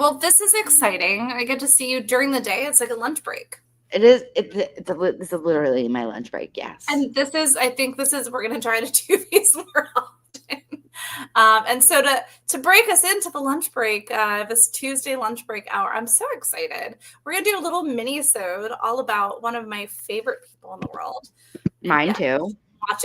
Well, this is exciting. I get to see you during the day. It's like a lunch break. It is. This is literally my lunch break. Yes. And I think we're going to try to do these more often. And so to break us into the lunch break, this Tuesday lunch break hour, I'm so excited. We're going to do a little mini-sode all about one of my favorite people in the world. Mine too.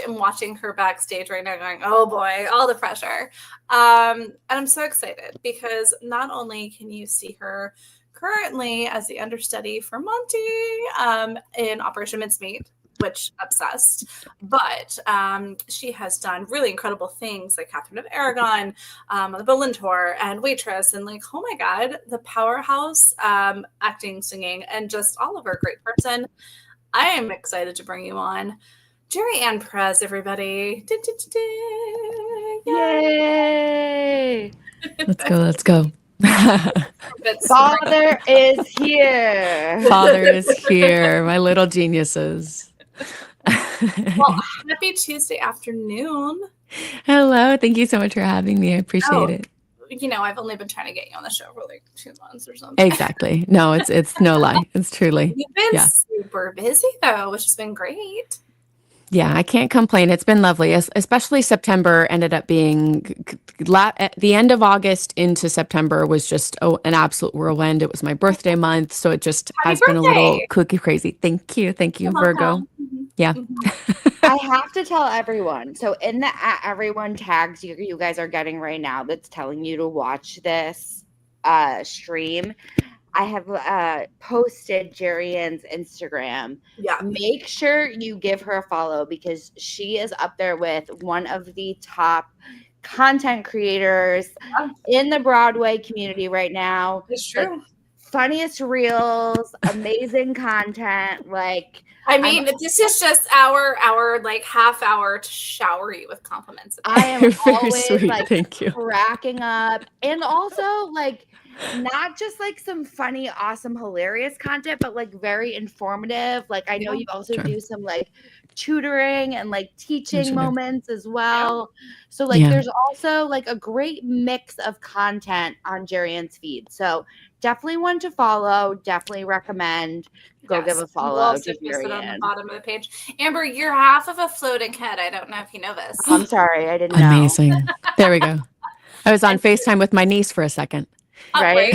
Watching her backstage right now going, oh boy, all the pressure. And I'm so excited because not only can you see her currently as the understudy for Monty in Operation Mincemeat, which obsessed, but she has done really incredible things like Catherine of Aragon on the Berlin tour and Waitress, and like, oh my God, the powerhouse acting, singing, and just all of her great person. I am excited to bring you on Gerianne Perez, everybody. Yay! Let's go. Father is here. Father is here. My little geniuses. Well, happy Tuesday afternoon. Hello. Thank you so much for having me. I appreciate it. You know, I've only been trying to get you on the show for like 2 months or something. Exactly. No, it's no lie. It's truly. You've been super busy though, which has been great. Yeah, I can't complain. It's been lovely, especially September ended up being at the end of August into September was just an absolute whirlwind. It was my birthday month, so it just has been a little kooky crazy. Thank you, Virgo. Mm-hmm. Yeah. I have to tell everyone. So in the everyone tags you guys are getting right now that's telling you to watch this stream, I have posted Gerianne's Instagram. Yeah. Make sure you give her a follow because she is up there with one of the top content creators in the Broadway community right now. It's true. Like, funniest reels, amazing content. Like, I mean, this is just our like half hour to shower you with compliments. I am always sweet. like Thank you. cracking up, and also like not just like some funny, awesome, hilarious content, but like very informative. Like I know you also do some like tutoring and like teaching moments as well. So like there's also like a great mix of content on Gerianne's feed. So definitely one to follow. Definitely recommend. Go give a follow. We'll also post it on the bottom of the page. Amber, you're half of a floating head. I don't know if you know this. I'm sorry, I didn't know. Amazing. There we go. I was on FaceTime with my niece for a second. Right.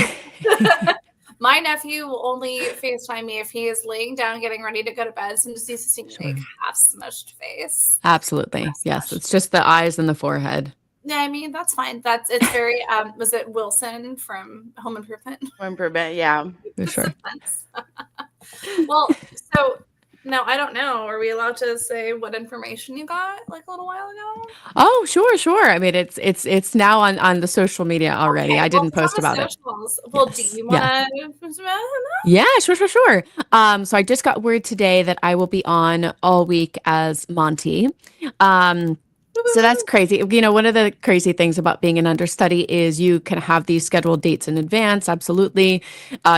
My nephew will only FaceTime me if he is laying down, getting ready to go to bed. So I'm just used to seeing like half smushed face. Absolutely. Yes. It's just the eyes and the forehead. Yeah, I mean, that's fine. It's very, was it Wilson from Home Improvement? Home Improvement, yeah. For sure. Well, so no, I don't know. Are we allowed to say what information you got like a little while ago? Oh, sure. I mean, it's now on the social media already. Okay, I didn't post about socials. Well, do you want to? Yeah, sure. So I just got word today that I will be on all week as Monty. So that's crazy. You know, one of the crazy things about being an understudy is you can have these scheduled dates in advance. Absolutely.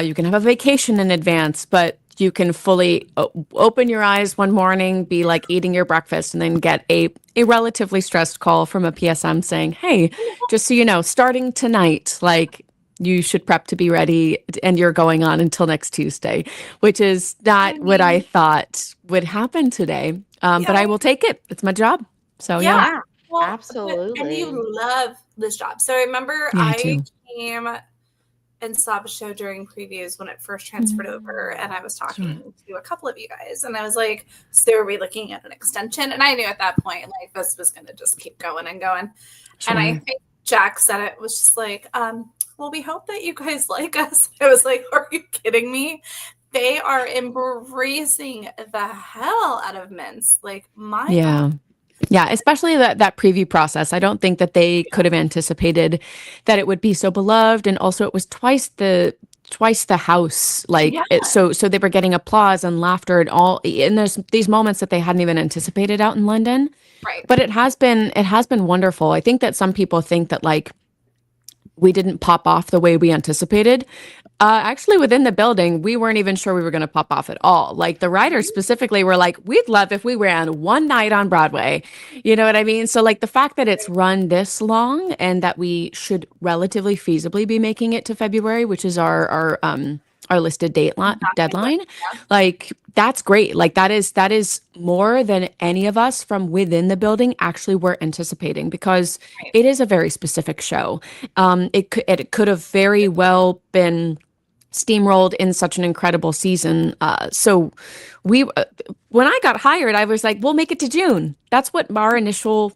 You can have a vacation in advance, but you can fully open your eyes one morning, be like eating your breakfast, and then get a relatively stressed call from a PSM saying, hey, just so you know, starting tonight, like you should prep to be ready and you're going on until next Tuesday, which is not what I thought would happen today. But I will take it. It's my job. So yeah. Well, absolutely. And you love this job. So I remember I came and saw the show during previews when it first transferred over, and I was talking to a couple of you guys, and I was like, so are we looking at an extension? And I knew at that point, like, this was going to just keep going and going. And I think Jack said it was just like, well, we hope that you guys like us. I was like, are you kidding me? They are embracing the hell out of Mince. Like, my God. Yeah, especially that preview process. I don't think that they could have anticipated that it would be so beloved, and also it was twice the house. Like so they were getting applause and laughter and all. And there's these moments that they hadn't even anticipated out in London. Right. But it has been wonderful. I think that some people think that like we didn't pop off the way we anticipated. Actually, within the building, we weren't even sure we were going to pop off at all. Like the writers specifically were like, we'd love if we ran one night on Broadway. You know what I mean? So like the fact that it's run this long and that we should relatively feasibly be making it to February, which is our listed deadline, like that's great. Like that is more than any of us from within the building actually were anticipating, because it is a very specific show. It could have very well been steamrolled in such an incredible season. So when I got hired, I was like, we'll make it to June. That's what our initial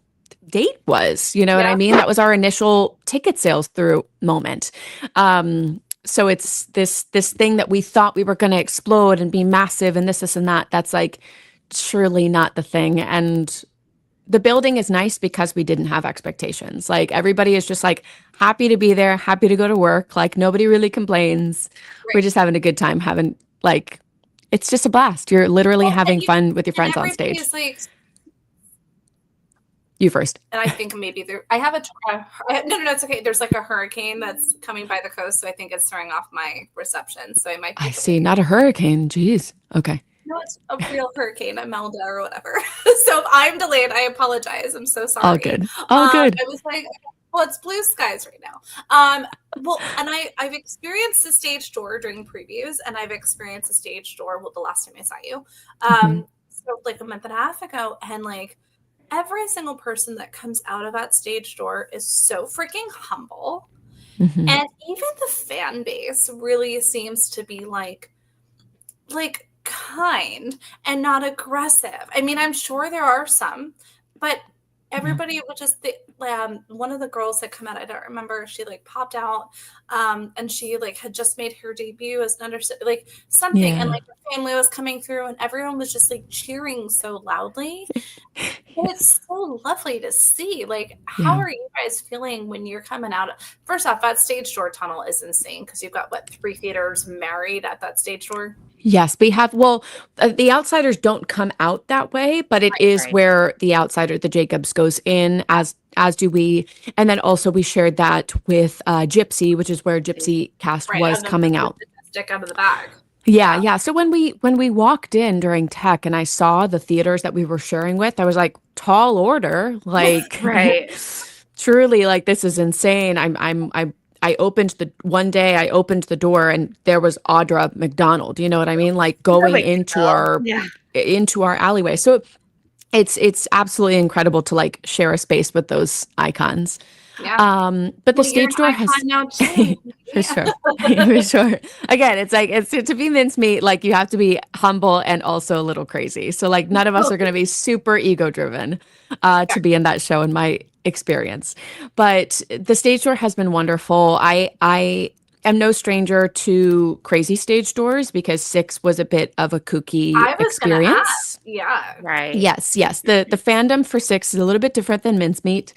date was. You know what I mean? That was our initial ticket sales through moment. So it's this thing that we thought we were going to explode and be massive and this and that. That's like surely not the thing. And the building is nice because we didn't have expectations. Like everybody is just like happy to be there, happy to go to work. Like nobody really complains. Right. We're just having a good time, it's just a blast. You're literally having fun with your friends on stage. Like, you first. And I think maybe I have no, it's okay. There's like a hurricane that's coming by the coast. So I think it's throwing off my reception. So it might be. I see. Not a hurricane. Jeez. Okay. No, it's a real hurricane, a Melda or whatever. So if I'm delayed, I apologize. I'm so sorry. All good. All good. I was like, well, it's blue skies right now. Well, and I've experienced the stage door during previews, and I've experienced the stage door the last time I saw you. So like a month and a half ago, and like every single person that comes out of that stage door is so freaking humble. And even the fan base really seems to be like kind and not aggressive. I mean, I'm sure there are some, but everybody would just one of the girls had come out, I don't remember, she like popped out and she like had just made her debut as an understudy, like something, and like her family was coming through and everyone was just like cheering so loudly. It's so lovely to see. Like, how are you guys feeling when you're coming out? First off, that stage door tunnel is insane because you've got 3 theaters married at that stage door. Yes, we have. Well, the Outsiders don't come out that way, but it is where the Outsider, the Jacobs, goes in, as do we. And then also we shared that with Gypsy, which is where Gypsy cast was coming out. Stick out of the bag. Yeah. So when we walked in during tech and I saw the theaters that we were sharing with, I was like, tall order, like truly, like this is insane. I opened the door and there was Audra McDonald, you know what I mean? Like going into our alleyway. So it's absolutely incredible to like share a space with those icons. Yeah. But the stage door has now too. For sure. Again, it's to be Mincemeat, like you have to be humble and also a little crazy. So like none of us are going to be super ego driven to be in that show in my experience. But the stage door has been wonderful. I am no stranger to crazy stage doors because 6 was a bit of a kooky experience. Yeah. Right. Yes. The fandom for 6 is a little bit different than Mincemeat.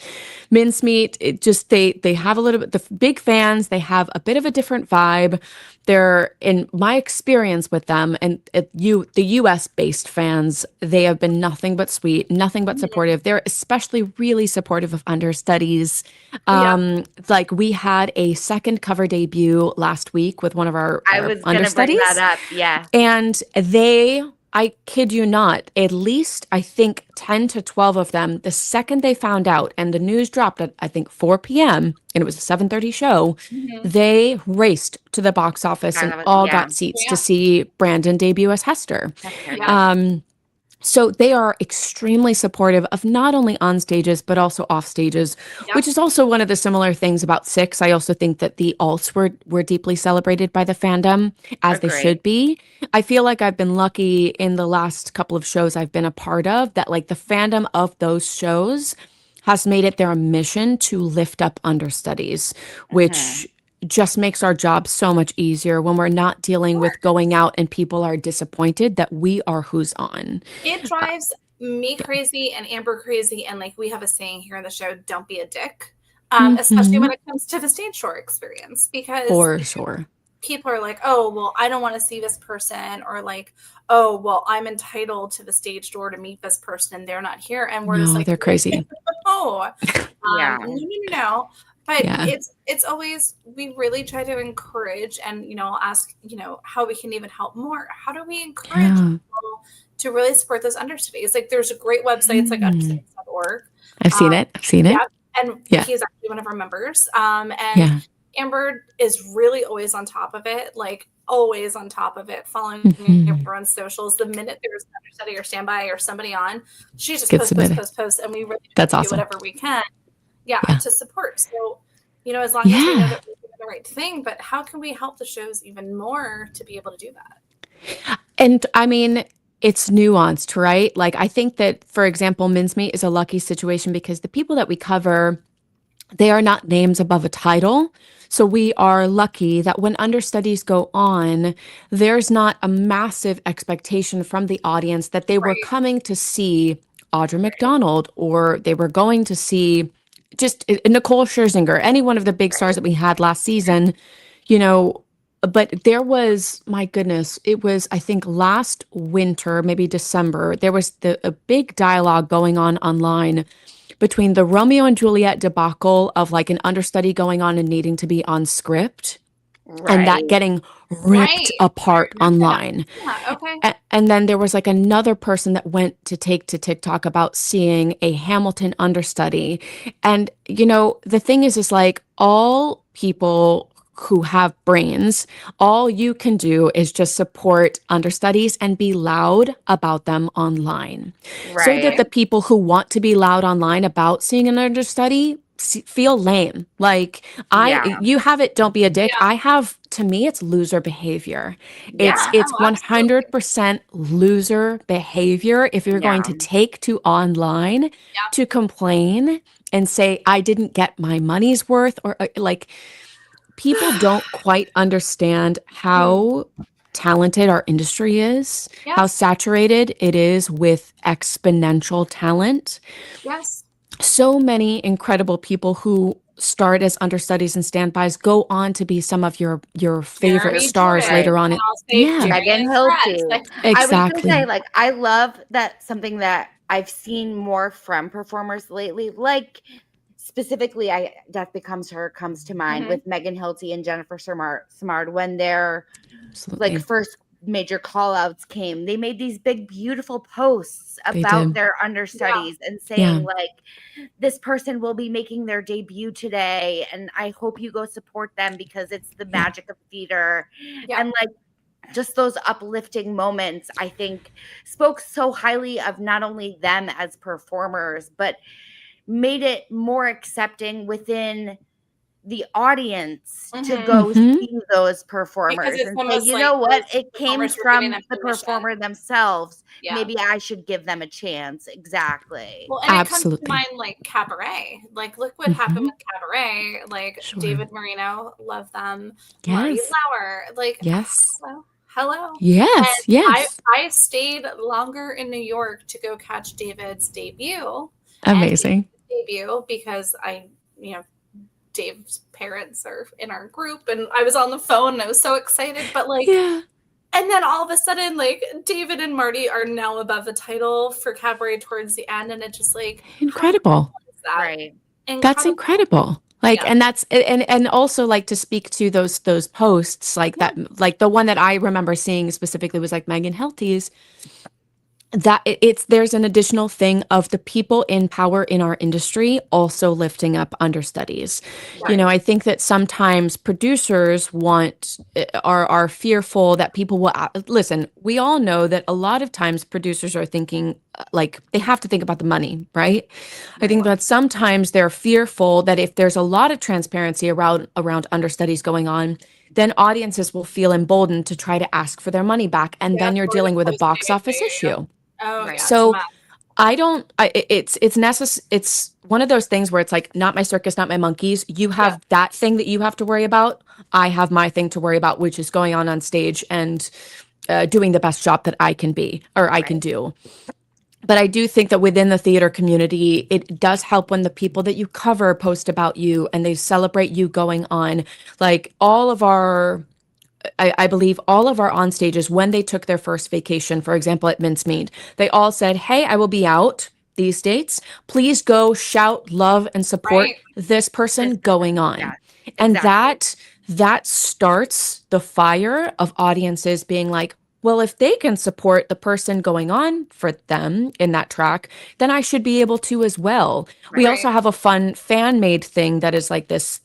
Mincemeat, it just they have a little bit, the big fans, they have a bit of a different vibe. They're, in my experience with them, and the US based fans, they have been nothing but sweet, nothing but supportive. They're especially really supportive of understudies. Like we had a second cover debut last week with one of our I was understudies. Bring that up. Yeah. And I kid you not, at least I think 10 to 12 of them, the second they found out and the news dropped at I think 4 p.m. and it was a 7:30 show, they raced to the box office and got seats to see Brandon debut as Hester. So they are extremely supportive of not only on stages, but also off stages, which is also one of the similar things about 6. I also think that the alts were deeply celebrated by the fandom, as they should be. I feel like I've been lucky in the last couple of shows I've been a part of that like the fandom of those shows has made it their mission to lift up understudies, which just makes our job so much easier when we're not dealing with going out and people are disappointed that we are who's on. It drives me crazy and Amber crazy. And like we have a saying here on the show, don't be a dick, especially when it comes to the stage show experience, because for sure people are like, oh, well, I don't want to see this person, or like, oh, well, I'm entitled to the stage door to meet this person and they're not here. And we're just like, they're crazy. No. But Yeah. it's always, we really try to encourage and, ask, how we can even help more. How do we encourage people to really support those understudies? Like, there's a great website, it's like understudies.org. I've seen it. Yeah, and Yeah. he's actually one of our members. And Amber is really always on top of it, like always on top of it, following everyone's socials. The minute there's an understudy or standby or somebody on, she just post, and we really do whatever we can. To support. So, as long as we know that we're doing the right thing, but how can we help the shows even more to be able to do that? And I mean, it's nuanced, right? Like, I think that, for example, Mincemeat is a lucky situation because the people that we cover, they are not names above a title. So we are lucky that when understudies go on, there's not a massive expectation from the audience that they were coming to see Audra McDonald, or they were going to see just Nicole Scherzinger, any one of the big stars that we had last season, but there was, my goodness, it was, I think last winter, maybe December, there was a big dialogue going on online between the Romeo and Juliet debacle of like an understudy going on and needing to be on script and that getting ripped apart online. Yeah, okay. And then there was like another person that went to take to TikTok about seeing a Hamilton understudy. And, the thing is like all people who have brains, all you can do is just support understudies and be loud about them online. So that the people who want to be loud online about seeing an understudy feel lame. Like, you have it, don't be a dick. I have, to me, it's loser behavior. It's 100% loser behavior if you're going to take to online to complain and say, I didn't get my money's worth, or like, people don't quite understand how talented our industry is, how saturated it is with exponential talent. Yes. So many incredible people who start as understudies and standbys go on to be some of your favorite stars later on. Megan Hilty. Exactly. I was gonna say, like, I love that something that I've seen more from performers lately, like specifically, Death Becomes Her comes to mind with Megan Hilty and Jennifer Simard when their like first major call outs came. They made these big, beautiful posts about their understudies and saying like, this person will be making their debut today, and I hope you go support them because it's the magic of theater. And like, just those uplifting moments, I think, spoke so highly of not only them as performers, but made it more accepting within the audience to go see those performers and say, you know what, it came from the performer themselves. Maybe I should give them a chance. Exactly. Well, and it comes to mind like Cabaret. Like, look what happened with Cabaret. Like, David Marino, love them. Marty Lauer, like, hello. Yes, and I stayed longer in New York to go catch David's debut. Amazing. Debut because Dave's parents are in our group and I was on the phone and I was so excited, but like and then all of a sudden like David and Marty are now above the title for Cabaret towards the end, and it's just like incredible. That's incredible. Like, and that's, and also like to speak to those posts like that, like the one that I remember seeing specifically was like Megan Hilty's, that there's an additional thing of the people in power in our industry also lifting up understudies. I think that sometimes producers are fearful that people will listen. We all know that a lot of times producers are thinking like they have to think about the money, right? I think that sometimes they're fearful that if there's a lot of transparency around understudies going on, then audiences will feel emboldened to try to ask for their money back, and then you're dealing with a box office issue. So it's one of those things where it's like, not my circus, not my monkeys. You have that thing that you have to worry about. I have my thing to worry about, which is going on stage and doing the best job that I can be, or I can do. But I do think that within the theater community, it does help when the people that you cover post about you and they celebrate you going on. Like I believe all of our on stages, when they took their first vacation, for example, at Mincemeat, they all said, hey, I will be out. these dates. Please go shout, love, and support this person going on. Yeah, And exactly. that starts the fire of audiences being like, well, if they can support the person going on for them in that track, then I should be able to as well. We also have a fun fan-made thing that is like this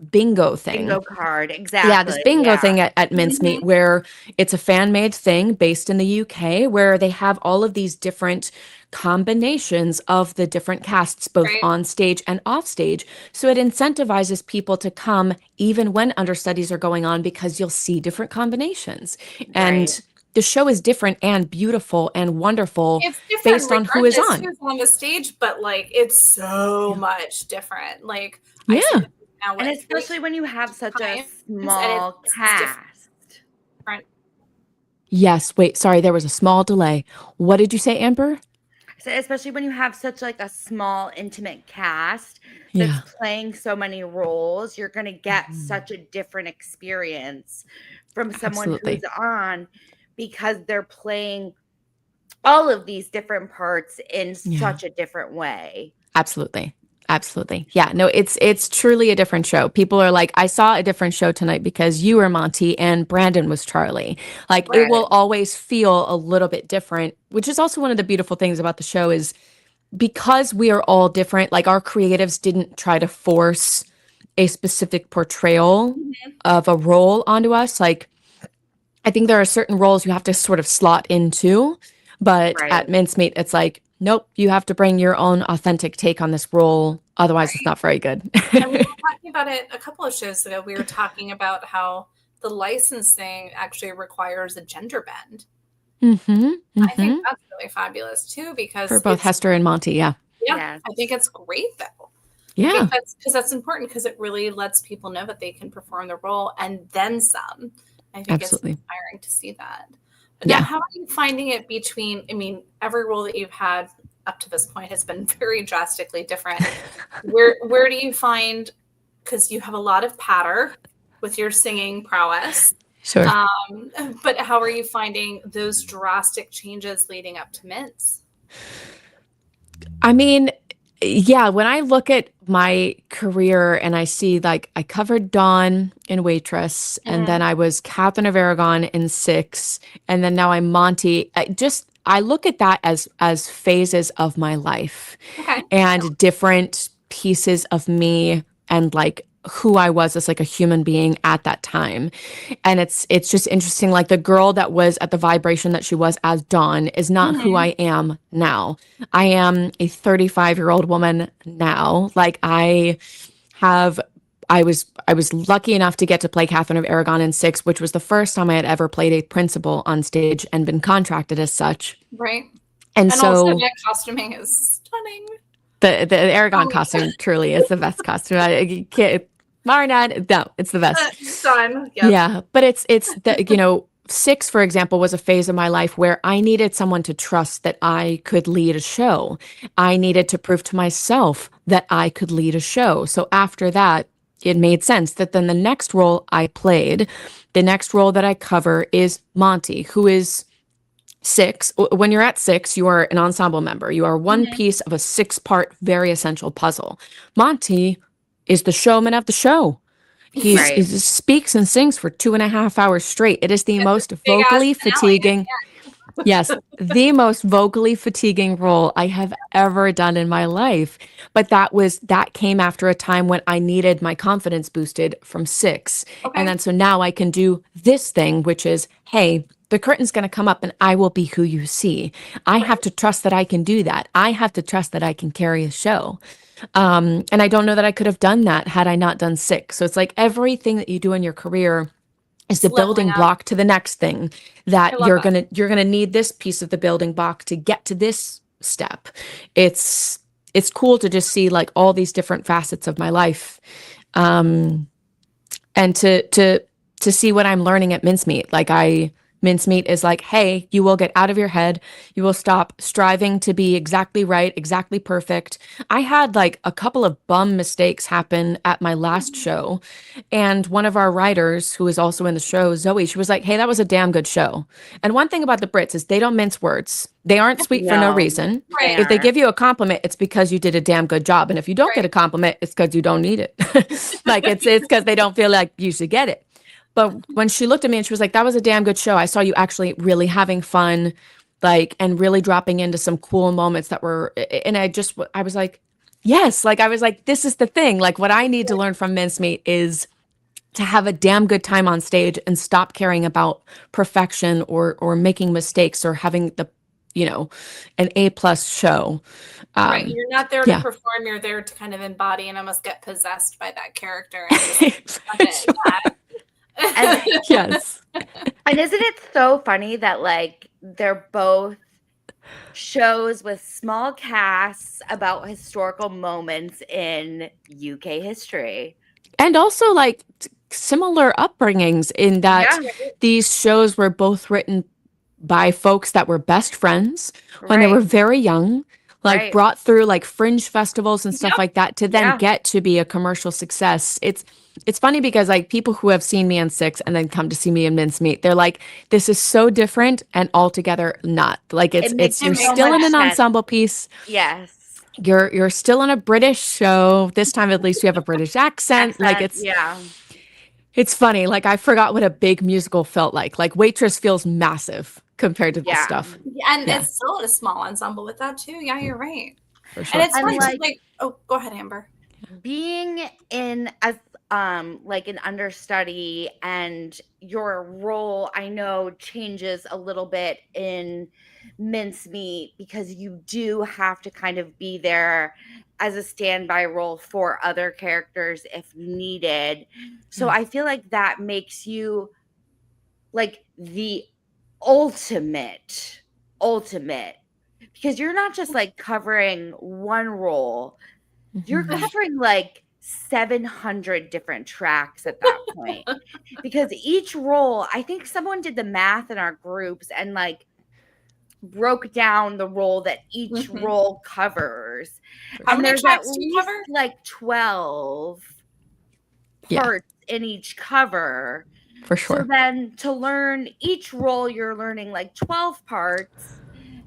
bingo thing. Bingo card, exactly. Yeah, this bingo thing at Mincemeat where it's a fan-made thing based in the UK where they have all of these different combinations of the different casts, both on stage and off stage. So it incentivizes people to come even when understudies are going on because you'll see different combinations. And the show is different and beautiful and wonderful based on who is on. Who's on the stage, but like it's so much different. Like yeah. Now and especially when you have such a small cast. Yes. Wait, sorry, there was a small delay. What did you say, Amber? So especially when you have such like a small, intimate cast that's playing so many roles, you're going to get such a different experience from someone who's on because they're playing all of these different parts in such a different way. Absolutely. Absolutely. Yeah, no, it's truly a different show. People are like, I saw a different show tonight because you were Monty and Brandon was Charlie. Like it will always feel a little bit different, which is also one of the beautiful things about the show is because we are all different, like our creatives didn't try to force a specific portrayal of a role onto us. Like I think there are certain roles you have to sort of slot into, but at Mincemeat, it's like, nope, you have to bring your own authentic take on this role. Otherwise, it's not very good. And we were talking about it a couple of shows ago. We were talking about how the licensing actually requires a gender bend. I think that's really fabulous too, because for both Hester and Monty, I think it's great though. Yeah, because that's important because it really lets people know that they can perform the role and then some. I think it's inspiring to see that. But now, how are you finding it between? I mean, every role that you've had up to this point has been very drastically different. Where do you find? Because you have a lot of patter with your singing prowess. Sure. But how are you finding those drastic changes leading up to Mince? I mean, yeah, when I look at my career and I see like I covered Dawn in Waitress and then I was Catherine of Aragon in Six and then now I'm Monty. I look at that as phases of my life and different pieces of me and like who I was as like a human being at that time. And it's just interesting. Like the girl that was at the vibration that she was as Dawn is not who I am now. I am a 35-year-old woman now. Like I was lucky enough to get to play Catherine of Aragon in Six, which was the first time I had ever played a principal on stage and been contracted as such. Right. And so also that costuming is stunning. The Aragon costume truly is the best costume. I can't, Marinette, no, it's the best. Done. Yep. Yeah, but it's the, Six, for example, was a phase of my life where I needed someone to trust that I could lead a show. I needed to prove to myself that I could lead a show. So after that, it made sense that then the next role I played, the next role that I cover is Monty, who is Six. When you're at Six, you are an ensemble member. You are one piece of a 6-part, very essential puzzle. Monty is the showman of the show. He speaks and sings for 2.5 hours straight. It is the most vocally fatiguing. Yes, the most vocally fatiguing role I have ever done in my life. But that came after a time when I needed my confidence boosted from Six. And then so now I can do this thing, which is, hey, the curtain's going to come up and I will be who you see. I have to trust that I can do that. I have to trust that I can carry a show. And I don't know that I could have done that had I not done Six. So it's like everything that you do in your career is the building block to the next thing that you're going to need this piece of the building block to get to this step. It's cool to just see like all these different facets of my life. And to see what I'm learning at Mincemeat. Like Mincemeat is like, hey, you will get out of your head. You will stop striving to be exactly right, exactly perfect. I had like a couple of bum mistakes happen at my last show. And one of our writers, who is also in the show, Zoe, she was like, hey, that was a damn good show. And one thing about the Brits is they don't mince words. They aren't sweet for no reason. Right. If they give you a compliment, it's because you did a damn good job. And if you don't get a compliment, it's because you don't need it. Like it's because they don't feel like you should get it. But when she looked at me and she was like, that was a damn good show. I saw you actually really having fun, like, and really dropping into some cool moments that were, and I was like, yes, like, I was like, this is the thing. Like, what I need to learn from Mincemeat is to have a damn good time on stage and stop caring about perfection or making mistakes or having the, an A+ show. Right. You're not there to perform. You're there to kind of embody and almost get possessed by that character. And, yes. And isn't it so funny that like they're both shows with small casts about historical moments in UK history? And also like similar upbringings in that these shows were both written by folks that were best friends when they were very young, like brought through like fringe festivals and stuff like that to then get to be a commercial success. It's funny because like people who have seen me in Six and then come to see me in Mincemeat, they're like, this is so different and altogether not. Like you're still in an ensemble piece. Yes. You're still in a British show. This time at least you have a British accent. Like it's funny. Like I forgot what a big musical felt like. Like Waitress feels massive compared to this stuff. And it's still a small ensemble with that too. Yeah, you're right. For sure. And it's fun like oh, go ahead, Amber. Being in as like an understudy and your role, I know, changes a little bit in Mincemeat because you do have to kind of be there as a standby role for other characters if needed. So I feel like that makes you like the ultimate because you're not just like covering one role, you're covering like 700 different tracks at that point because each role, I think someone did the math in our groups and like broke down the role that each role covers. How and many there's tracks at do you least cover? like 12 parts in each cover. For sure. So then to learn each role, you're learning like 12 parts.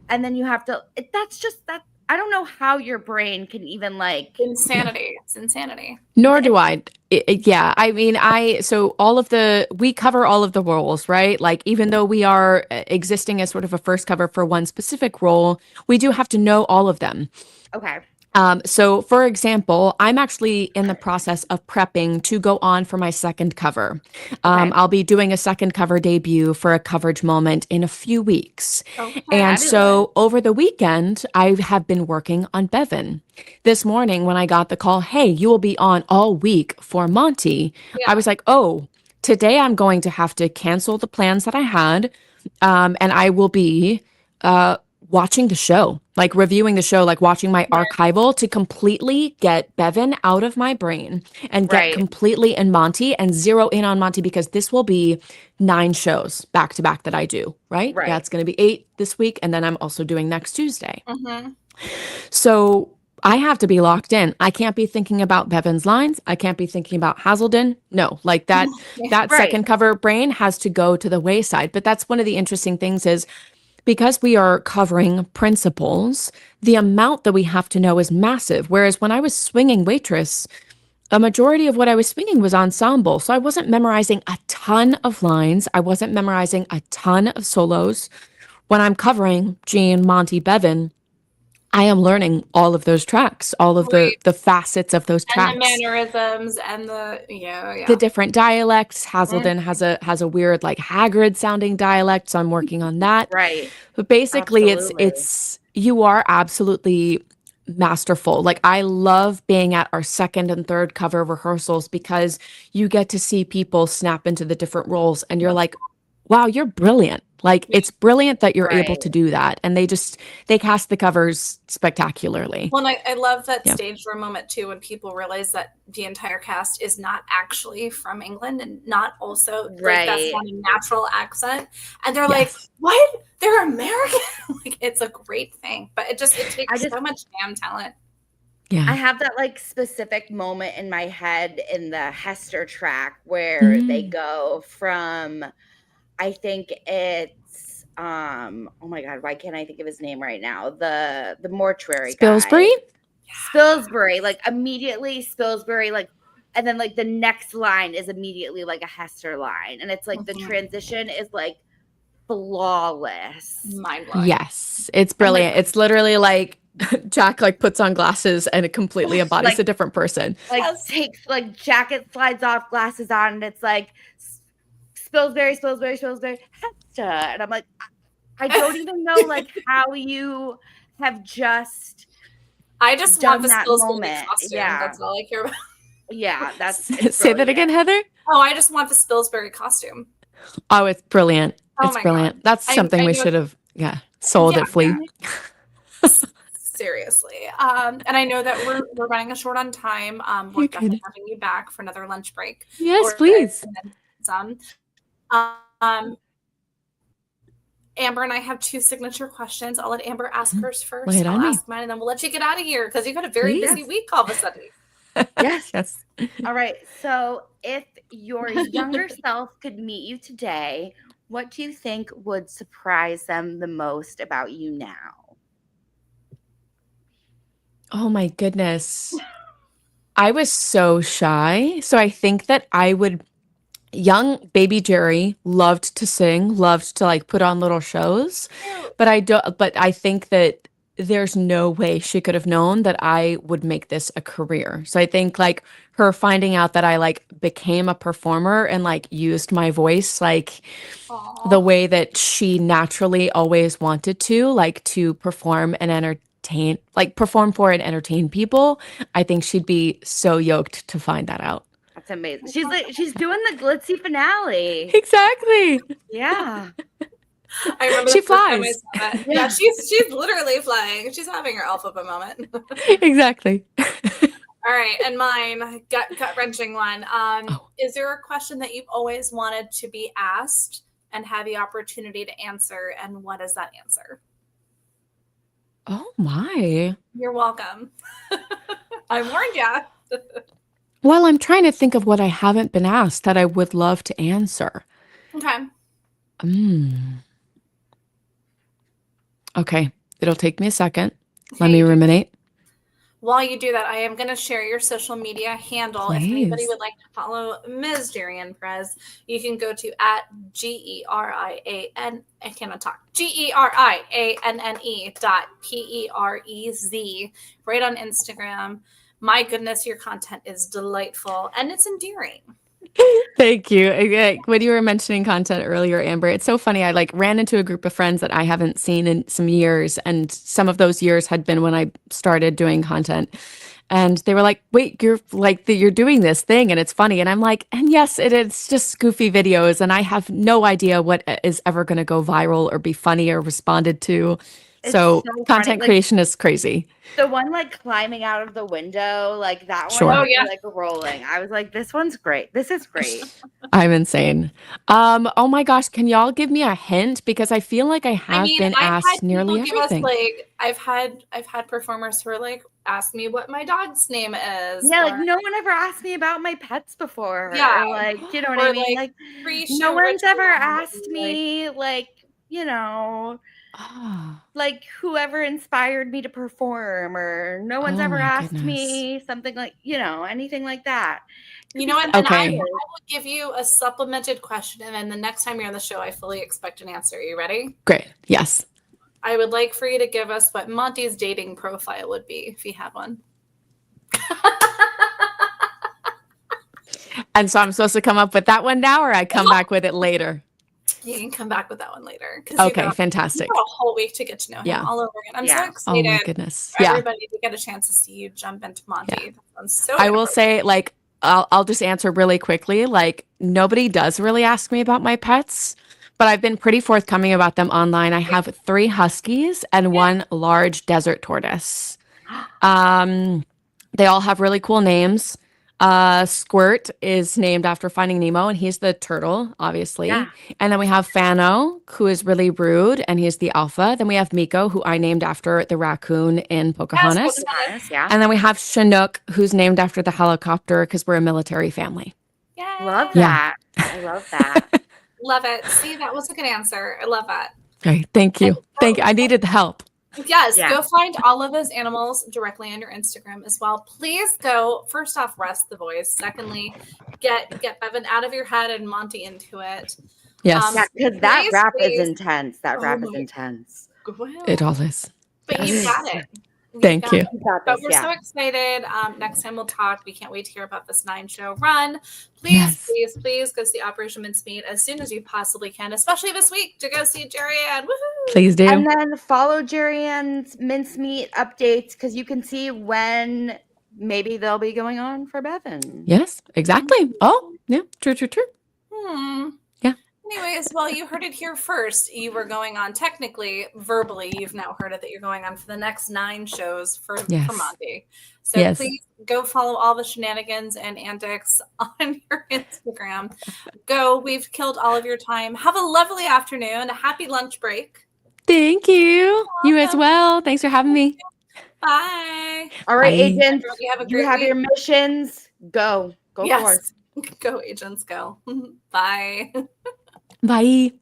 And then you have to, that's just that. I don't know how your brain can even like insanity. It's insanity. Nor do I. I mean, we cover all of the roles, right? Like, even though we are existing as sort of a first cover for one specific role, we do have to know all of them. Okay. So for example, I'm actually in the process of prepping to go on for my second cover. I'll be doing a second cover debut for a coverage moment in a few weeks. And so over the weekend, I have been working on Bevan. This morning when I got the call, hey, you will be on all week for Monty. I was like, oh, today I'm going to have to cancel the plans that I had. And I will be, watching the show, like reviewing the show, like watching my archival to completely get Bevan out of my brain and get completely in Monty and zero in on Monty because this will be 9 shows back to back that I do, right? Yeah, it's going to be 8 this week. And then I'm also doing next Tuesday. So I have to be locked in. I can't be thinking about Bevan's lines. I can't be thinking about Hazelden. No, like that second cover brain has to go to the wayside. But that's one of the interesting things is because we are covering principles, the amount that we have to know is massive. Whereas when I was swinging Waitress, a majority of what I was swinging was ensemble. So I wasn't memorizing a ton of lines. I wasn't memorizing a ton of solos. When I'm covering Jean, Monty, Bevan, I am learning all of those tracks, all of the facets of those tracks. And the mannerisms and the the different dialects. Hazelden has a weird like Hagrid sounding dialect, so I'm working on that. Right. But basically it's you are absolutely masterful. Like I love being at our second and third cover rehearsals because you get to see people snap into the different roles and you're like, wow, you're brilliant. Like, it's brilliant that you're able Right. to do that. And they cast the covers spectacularly. Well, and I love that Yeah. stage door moment too, when people realize that the entire cast is not actually from England and not also like that's Right. not a natural accent, and they're like, Yes. "What? They're American?" Like, it's a great thing, but it takes just- so much damn talent. Yeah. I have that like specific moment in my head in the Hester track where they go from, I think it's oh my god, why can't I think of his name right now? The mortuary Spilsbury? guy. Spilsbury, like immediately Spilsbury, like, and then like the next line is immediately like a Hester line, and it's like the transition is like flawless. Mind blowing. Yes, it's brilliant. It's literally like Jack like puts on glasses and it completely embodies Like- a different person. Like takes like jacket slides off, glasses on, and it's like Spilsbury, Hester, and I'm like, I don't even know like how you have just. I just done want the that Spilsbury moment. costume. Yeah. That's all I care about. Yeah, that's Say that again, Heather. Oh, I just want the Spilsbury costume. Oh, it's brilliant. Oh It's my brilliant. God. That's I something we know- should have sold at Flea. Seriously. And I know that we're running a short on time. We're You're definitely good. having you back for another lunch break. Yes, Or- please. and then some. Amber and I have 2 signature questions. I'll let Amber ask hers first. Lay it on I'll me. ask mine, and then we'll let you get out of here because you've got a very Please. busy week all of a sudden. Yes. Yes. All right. So if your younger self could meet you today, what do you think would surprise them the most about you now? Oh my goodness. I was so shy. So I think that young baby Jerry loved to sing, loved to like put on little shows. But I think that there's no way she could have known that I would make this a career. So I think like her finding out that I like became a performer and like used my voice like the way that she naturally always wanted to, like to perform and perform for and entertain people. I think she'd be so yoked to find that out. That's amazing. She's doing the glitzy finale. Exactly. Yeah. I remember She the first time I flies. saw that. Yeah, she's literally flying. She's having her alphabet moment. Exactly. All right, and mine, gut wrenching one. Is there a question that you've always wanted to be asked and have the opportunity to answer, and what is that answer? Oh my. You're welcome. I warned you. Well, I'm trying to think of what I haven't been asked that I would love to answer. Okay. Okay. It'll take me a second. Let me ruminate. While you do that, I am going to share your social media handle. If anybody Please. would like to follow Ms. Gerianne Perez, you can go to @GERIAN. I cannot talk. GERIANNE.PEREZ right on Instagram. My goodness, your content is delightful and it's endearing. Thank you. When you were mentioning content earlier, Amber, it's so funny. I like ran into a group of friends that I haven't seen in some years, and some of those years had been when I started doing content. And they were like, "Wait, you're doing this thing, and it's funny." And I'm like, "And yes, it's just goofy videos, and I have no idea what is ever going to go viral or be funny or responded to." So so content funny. Like, creation is crazy. the one like climbing out of the window, like that one, Sure. was, Oh, yeah. like rolling. I was like, this one's great. This is great. I'm insane. Oh my gosh, can y'all give me a hint? Because I feel like I have been I've asked had nearly people give us, everything. like, I've had performers who are like, ask me what my dog's name is. Yeah, like or no one ever asked me about my pets before. Yeah. Or, like, you know what Or, I mean? like, Like pre-shoot no one's ritual, ever like, asked me, like, you know, Ah, like whoever inspired me to perform, or no one's Oh ever my asked goodness. me something like, you know, anything like that. You know what? And I Okay. will give you a supplemented question, and then the next time you're on the show, I fully expect an answer. Are you ready? great. Yes. I would like for you to give us what Monty's dating profile would be if he had one. And so I'm supposed to come up with that one now, or I come back with it later? You can come back with that one later. 'cause Okay, you've fantastic. got a whole week to get to know him Yeah. all over again. I'm so Yeah. Oh excited my goodness. for Yeah. everybody to get a chance to see you jump into Monty. That sounds so I will inappropriate. say, like, I'll just answer really quickly. Like, nobody does really ask me about my pets, but I've been pretty forthcoming about them online. I have 3 huskies and 1 large desert tortoise. They all have really cool names. Squirt is named after Finding Nemo, and he's the turtle, obviously. Yeah. And then we have Fano, who is really rude, and he's the alpha. Then we have Miko, who I named after the raccoon in Pocahontas. Yes, Yeah. And then we have Chinook, who's named after the helicopter because we're a military family. Yay. Love Yeah. that. I love that. Love it. See, that was a good answer. I love that. Okay, thank you. Thank you. I needed the help. Yes, Yeah. go find all of those animals directly on your Instagram as well. Please go, first off, rest the voice. Secondly, get Bevan out of your head and Monty into it. Yes, Yeah, because that Please, rap please. is intense. That rap is my- intense. Well, it all is. but you've got it. You've Thank got you. it. You got But this, we're yeah. so excited. Next time we'll talk. We can't wait to hear about this 9-show run. Please, Yes. please, please go see Operation Mincemeat as soon as you possibly can, especially this week to go see Gerianne. Woohoo! Please do. And then follow Gerianne's Mincemeat updates because you can see when maybe they'll be going on for Bevan. Yes, exactly. Oh, yeah, true. Yeah. Anyways, well, you heard it here first. You were going on technically, verbally, you've now heard it that you're going on for the next 9 shows for Yes. Monty. So Yes. please go follow all the shenanigans and antics on your Instagram. Go. We've killed all of your time. Have a lovely afternoon. A happy lunch break. Thank you. You as welcome. well. Thanks for having me. Bye. All right, Bye. agents, You have a you great have week. your missions. Go. Go for it. Yes. Go, agents, go. Bye. Bye.